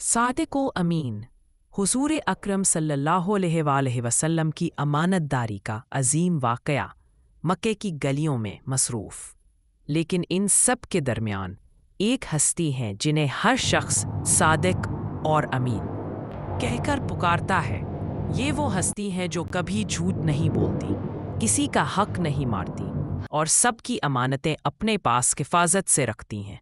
सादिक़ व अमीन हुज़ूर अकरम सल्लल्लाहु अलैहि वसल्लम की अमानत दारी का अजीम वाक़या मक्के की गलियों में मसरूफ़। लेकिन इन सब के दरमियान एक हस्ती है जिन्हें हर शख्स सादिक़ और अमीन कहकर पुकारता है। ये वो हस्ती है जो कभी झूठ नहीं बोलती, किसी का हक नहीं मारती और सबकी अमानतें अपने पास हिफाजत से रखती हैं।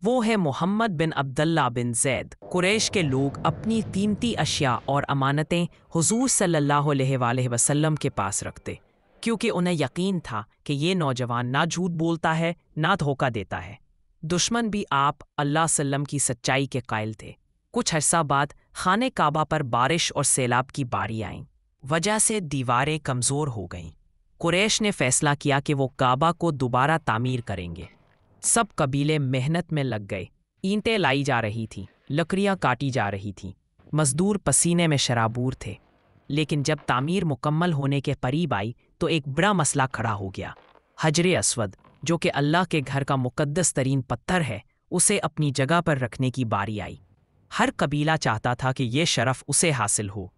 वो है मोहम्मद बिन अब्दुल्ला बिन ज़ैद। कुरैश के लोग अपनी कीमती अशिया और अमानतें हुज़ूर सल्लल्लाहु अलैहि वसल्लम के पास रखते, क्योंकि उन्हें यकीन था कि ये नौजवान ना झूठ बोलता है ना धोखा देता है। दुश्मन भी आप अल्लाह सल्लम की सच्चाई के कायल थे। कुछ अरसा बाद खाने काबा पर बारिश और सैलाब की बारी आई। वजह से दीवारें कमज़ोर हो गईं। कुरैश ने फैसला किया कि वो काबा को दोबारा तामीर करेंगे। सब कबीले मेहनत में लग गए। ईंटें लाई जा रही थीं, लकड़ियाँ काटी जा रही थीं, मजदूर पसीने में शराबूर थे। लेकिन जब तामीर मुकम्मल होने के करीब आई तो एक बड़ा मसला खड़ा हो गया। हजरे अस्वद, जो कि अल्लाह के घर का मुकद्दस तरीन पत्थर है, उसे अपनी जगह पर रखने की बारी आई। हर कबीला चाहता था कि ये शरफ उसे हासिल हो।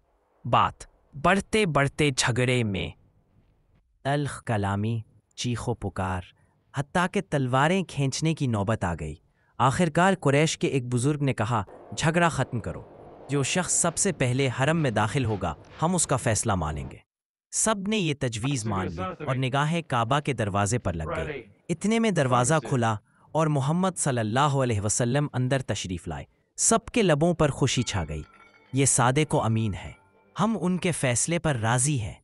बात बढ़ते बढ़ते झगड़े में तल्ख कलामी, चीखो पुकार, हत्ता के तलवारें खींचने की नौबत आ गई। आखिरकार कुरैश के एक बुजुर्ग ने कहा, झगड़ा ख़त्म करो। जो शख्स सबसे पहले हरम में दाखिल होगा हम उसका फैसला मानेंगे। सब ने ये तजवीज़ मान ली और निगाहें काबा के दरवाजे पर लग गई। इतने में दरवाज़ा खुला और मोहम्मद सल्लल्लाहु अलैहि वसल्लम अंदर तशरीफ़ लाए। सबके लबों पर खुशी छा गई। ये सादिक़ व अमीन है, हम उनके फ़ैसले पर राज़ी हैं।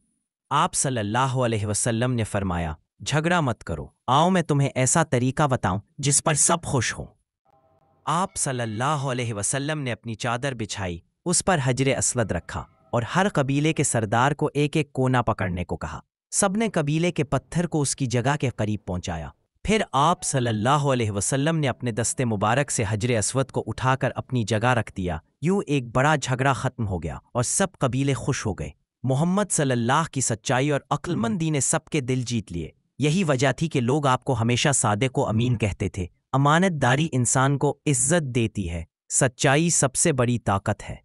आप सल्लल्लाहु अलैहि वसल्लम ने फरमाया, झगड़ा मत करो, आओ मैं तुम्हें ऐसा तरीका बताऊं जिस पर सब खुश हों। आप सल्लल्लाहु अलैहि वसल्लम ने अपनी चादर बिछाई, उस पर हजरे अस्वद रखा और हर कबीले के सरदार को एक एक कोना पकड़ने को कहा। सबने कबीले के पत्थर को उसकी जगह के करीब पहुंचाया। फिर आप सल्लल्लाहु अलैहि वसल्लम ने अपने दस्ते मुबारक से हजरे अस्वद को उठाकर अपनी जगह रख दिया। यूं एक बड़ा झगड़ा खत्म हो गया और सब कबीले खुश हो गए। मोहम्मद सल्लल्लाहु की सच्चाई और अक्लमंदी ने सबके दिल जीत लिए। यही वजह थी कि लोग आपको हमेशा सादिक़ व अमीन कहते थे। अमानतदारी इंसान को इज्जत देती है, सच्चाई सबसे बड़ी ताकत है।